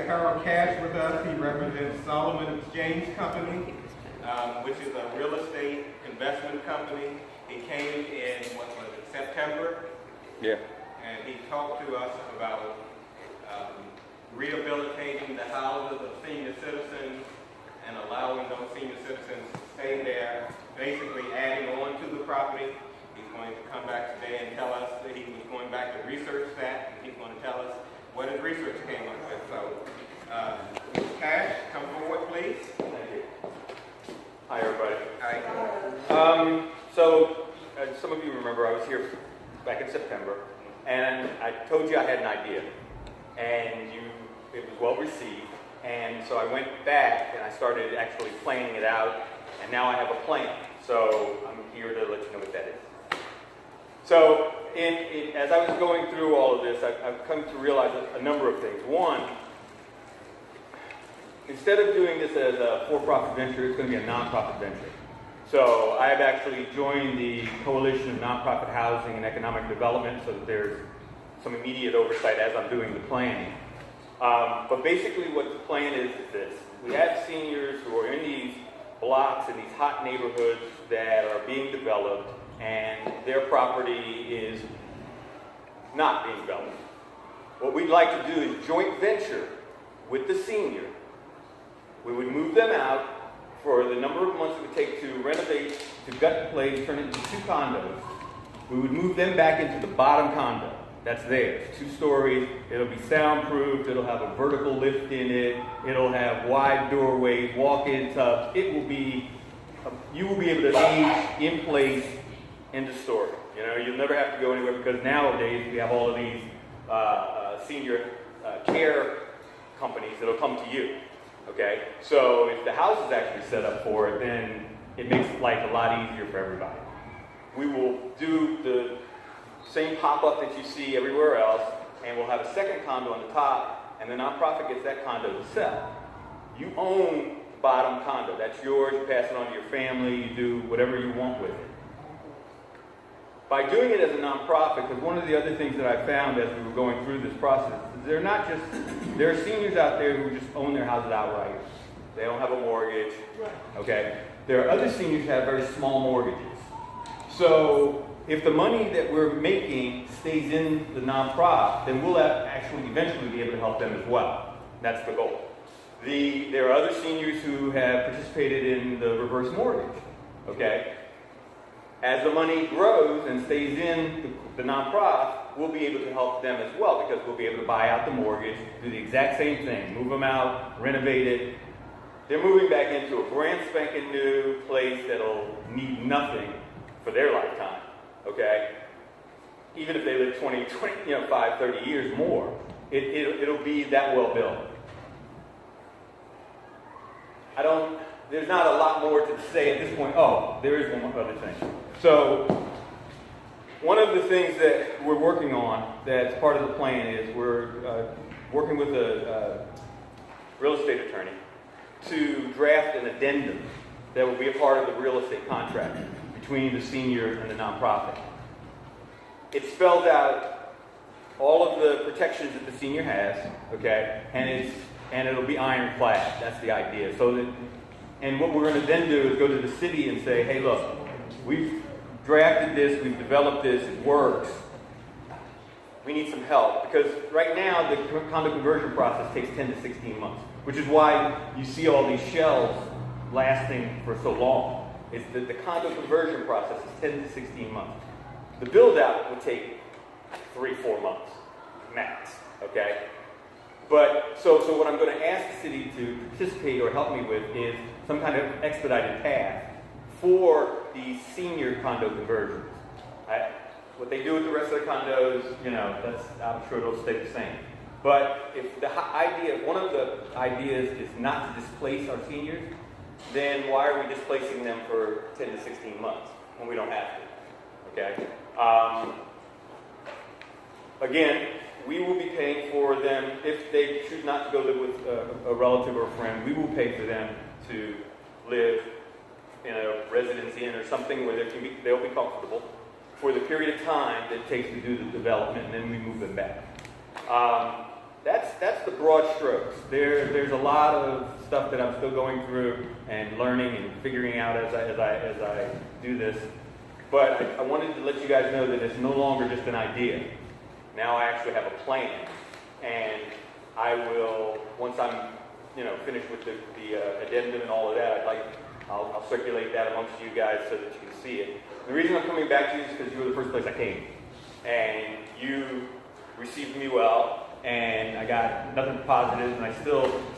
Mr. Harold Cash with us. He represents Solomon Exchange Company, which is a real estate investment company. He came in, what was it, September? Yeah. And he talked to us about rehabilitating the houses of senior citizens and allowing those senior citizens to stay there, basically adding on to the property. He's going to come back today and tell us that he was going back to research that, and he's going to tell us what his research came up with. So, Mr. Cash, come forward, please. Thank you. Hi, everybody. Hi. So, as some of you remember, I was here back in September, and I told you I had an idea, and it was well received, and so I went back and I started actually planning it out, and now I have a plan. So I'm here to let you know what that is. So, as I was going through all of this, I've come to realize a number of things. One, instead of doing this as a for-profit venture, it's going to be a nonprofit venture. So I have actually joined the Coalition of Nonprofit Housing and Economic Development so that there's some immediate oversight as I'm doing the planning. But basically what the plan is this. We have seniors who are in these blocks in these hot neighborhoods that are being developed, and their property is not being developed. What we'd like to do is joint venture with the senior. We would move them out for the number of months it would take to renovate, to gut the place, turn it into 2 condos. We would move them back into the bottom condo. That's theirs, 2 stories. It'll be soundproofed. It'll have a vertical lift in it. It'll have wide doorways, walk-in tubs. It will be, you will be able to age in place in the story. You know, you'll never have to go anywhere because nowadays we have all of these senior care companies that'll come to you. Okay, so if the house is actually set up for it, then it makes life a lot easier for everybody. We will do the same pop-up that you see everywhere else, and we'll have a second condo on the top, and the nonprofit gets that condo to sell. You own the bottom condo. That's yours. You pass it on to your family. You do whatever you want with it. By doing it as a nonprofit, because one of the other things that I found as we were going through this process is there are seniors out there who just own their houses outright. They don't have a mortgage. Okay? There are other seniors who have very small mortgages. So if the money that we're making stays in the nonprofit, then we'll actually eventually be able to help them as well. That's the goal. There are other seniors who have participated in the reverse mortgage. Okay? As the money grows and stays in the nonprofit, we'll be able to help them as well because we'll be able to buy out the mortgage, do the exact same thing, move them out, renovate it. They're moving back into a brand spanking new place that'll need nothing for their lifetime, okay? Even if they live 5, 30 years more, it'll be that well built. There's not a lot more to say at this point. Oh, there is one other thing. So, one of the things that we're working on that's part of the plan is we're working with a real estate attorney to draft an addendum that will be a part of the real estate contract between the senior and the nonprofit. It spells out all of the protections that the senior has, okay, and it'll be ironclad. That's the idea. And what we're going to then do is go to the city and say, hey, look, we've drafted this, we've developed this, it works. We need some help. Because right now, the condo conversion process takes 10 to 16 months, which is why you see all these shells lasting for so long. It's that the condo conversion process is 10 to 16 months. The build-out will take 3-4 months, max, okay? But, so what I'm going to ask the city to participate or help me with is some kind of expedited path for the senior condo conversions. What they do with the rest of the condos, I'm sure it'll stay the same. But if one of the ideas is not to displace our seniors, then why are we displacing them for 10 to 16 months when we don't have to? Okay? Again, we will be paying for them, if they choose not to go live with a relative or a friend, we will pay for them to live in a residence inn or something where they'll be comfortable for the period of time that it takes to do the development, and then we move them back. that's the broad strokes. There's a lot of stuff that I'm still going through and learning and figuring out as I do this. But I wanted to let you guys know that it's no longer just an idea. Now I actually have a plan, and I will, once I'm finished with the addendum and all of that, I'll circulate that amongst you guys so that you can see it. The reason I'm coming back to you is because you were the first place I came, and you received me well, and I got nothing positive, and I still